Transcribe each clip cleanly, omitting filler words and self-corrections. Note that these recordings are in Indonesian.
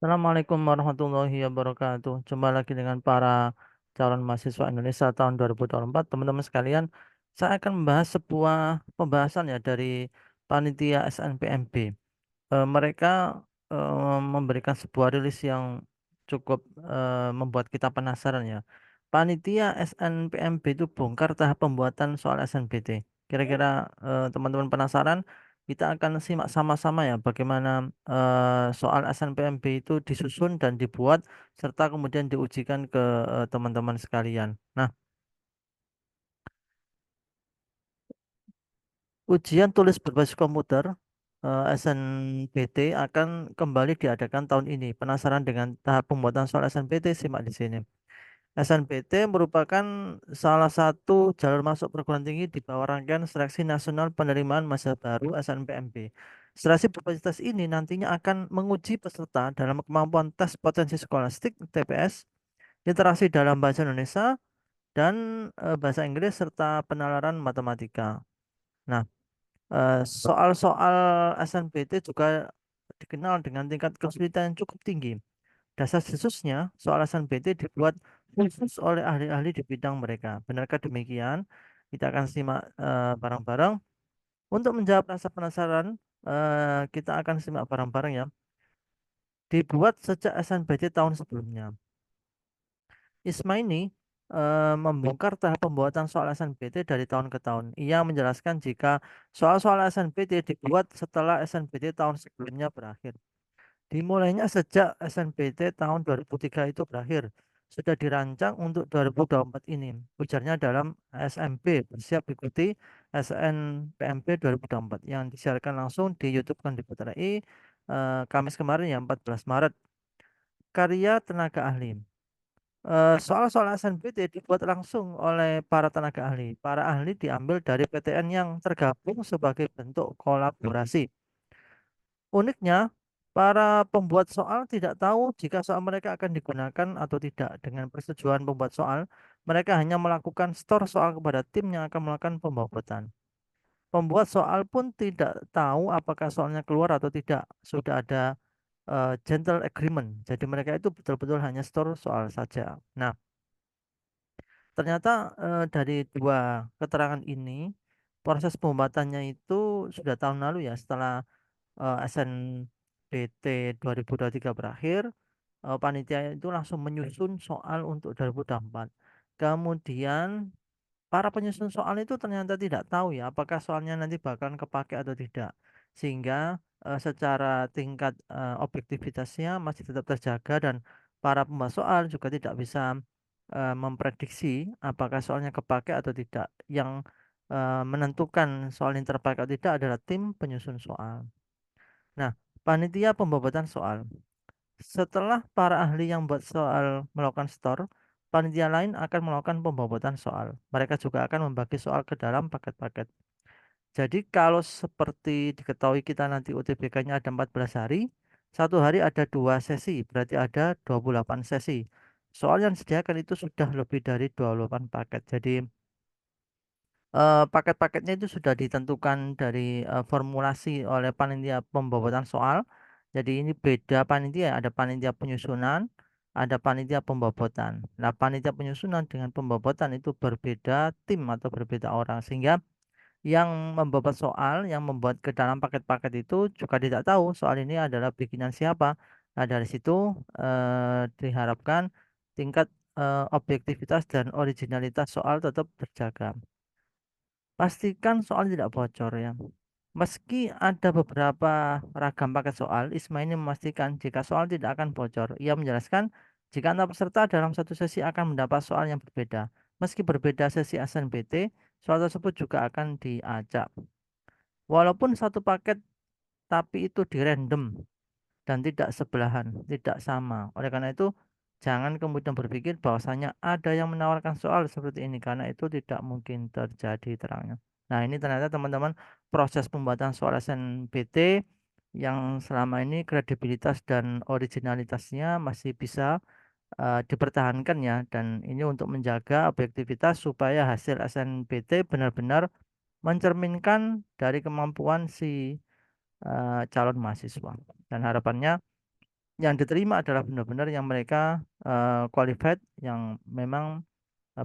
Assalamualaikum warahmatullahi wabarakatuh. Jumpa lagi dengan para calon mahasiswa Indonesia tahun 2024. Teman-teman sekalian, saya akan membahas sebuah pembahasan ya dari panitia SNPMB. Mereka memberikan sebuah rilis yang cukup membuat kita penasaran ya. Panitia SNPMB itu bongkar tahap pembuatan soal SNBT. Kira-kira teman-teman penasaran? Kita akan simak sama-sama ya bagaimana soal SNPMB itu disusun dan dibuat serta kemudian diujikan ke teman-teman sekalian. Nah, ujian tulis berbasis komputer SNBT akan kembali diadakan tahun ini. Penasaran dengan tahap pembuatan soal SNBT? Simak di sini. SNBT merupakan salah satu jalur masuk perguruan tinggi di bawah rangkaian Seleksi Nasional Penerimaan Mahasiswa Baru SNPMB. Seleksi berbasis tes ini nantinya akan menguji peserta dalam kemampuan tes potensi skolastik (TPS), literasi dalam bahasa Indonesia dan bahasa Inggris serta penalaran matematika. Nah, soal-soal SNBT juga dikenal dengan tingkat kesulitan yang cukup tinggi. Dasar khususnya, soal SNBT dibuat khusus oleh ahli-ahli di bidang mereka. Benarkah demikian? Kita akan simak bareng-bareng. Untuk menjawab rasa penasaran, kita akan simak bareng-bareng ya. Dibuat sejak SNBT tahun sebelumnya. Ismaini membongkar tahap pembuatan soal SNBT dari tahun ke tahun. Ia menjelaskan jika soal-soal SNBT dibuat setelah SNBT tahun sebelumnya berakhir. Dimulainya sejak SNBT tahun 2003 itu berakhir. Sudah dirancang untuk 2024 ini. Ujarnya dalam SMP bersiap ikuti SNPMP 2024 yang disiarkan langsung di YouTube Kandiput RI Kamis kemarin ya 14 Maret. Karya tenaga ahli. Soal-soal SNBT dibuat langsung oleh para tenaga ahli. Para ahli diambil dari PTN yang tergabung sebagai bentuk kolaborasi. Uniknya, para pembuat soal tidak tahu jika soal mereka akan digunakan atau tidak. Dengan persetujuan pembuat soal, mereka hanya melakukan store soal kepada tim yang akan melakukan pembobotan. Pembuat soal pun tidak tahu apakah soalnya keluar atau tidak. Sudah ada gentle agreement. Jadi mereka itu betul-betul hanya store soal saja. Nah, ternyata dari dua keterangan ini, proses pembuatannya itu sudah tahun lalu ya, setelah SNBT 2023 berakhir, panitia itu langsung menyusun soal untuk 2024. Kemudian para penyusun soal itu ternyata tidak tahu ya apakah soalnya nanti bakalan kepake atau tidak. Sehingga secara tingkat objektivitasnya masih tetap terjaga dan para pembuat soal juga tidak bisa memprediksi apakah soalnya kepake atau tidak. Yang menentukan soal yang terpakai atau tidak adalah tim penyusun soal. Nah, panitia pembobotan soal. Setelah para ahli yang buat soal melakukan store, panitia lain akan melakukan pembobotan soal. Mereka juga akan membagi soal ke dalam paket-paket. Jadi kalau seperti diketahui kita nanti UTBK-nya ada 14 hari, satu hari ada dua sesi, berarti ada 28 sesi. Soal yang disediakan itu sudah lebih dari 28 paket. Jadi paket-paketnya itu sudah ditentukan dari formulasi oleh panitia pembobotan soal. Jadi ini beda panitia, ada panitia penyusunan, ada panitia pembobotan. Nah, panitia penyusunan dengan pembobotan itu berbeda tim atau berbeda orang, sehingga yang membobot soal, yang membuat ke dalam paket-paket itu juga tidak tahu soal ini adalah bikinan siapa. Nah, dari situ diharapkan tingkat objektivitas dan originalitas soal tetap terjaga. Pastikan soal tidak bocor ya. Meski ada beberapa ragam paket soal, Ismail memastikan jika soal tidak akan bocor. Ia menjelaskan jika antar peserta dalam satu sesi akan mendapat soal yang berbeda. Meski berbeda sesi SNBT, soal tersebut juga akan diacak. Walaupun satu paket, tapi itu di random dan tidak sebelahan, tidak sama. Oleh karena itu, jangan kemudian berpikir bahwasanya ada yang menawarkan soal seperti ini karena itu tidak mungkin terjadi terangnya. Nah, ini ternyata teman-teman proses pembuatan soal SNBT yang selama ini kredibilitas dan originalitasnya masih bisa dipertahankan ya, dan ini untuk menjaga objektivitas supaya hasil SNBT benar-benar mencerminkan dari kemampuan si calon mahasiswa. Dan harapannya yang diterima adalah benar-benar yang mereka qualified, yang memang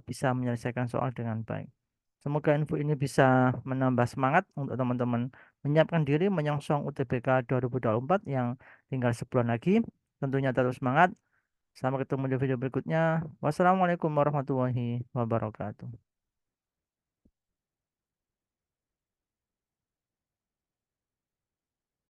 bisa menyelesaikan soal dengan baik. Semoga info ini bisa menambah semangat untuk teman-teman menyiapkan diri menyongsong UTBK 2024 yang tinggal sebulan lagi. Tentunya terus semangat. Sampai ketemu di video berikutnya. Wassalamualaikum warahmatullahi wabarakatuh.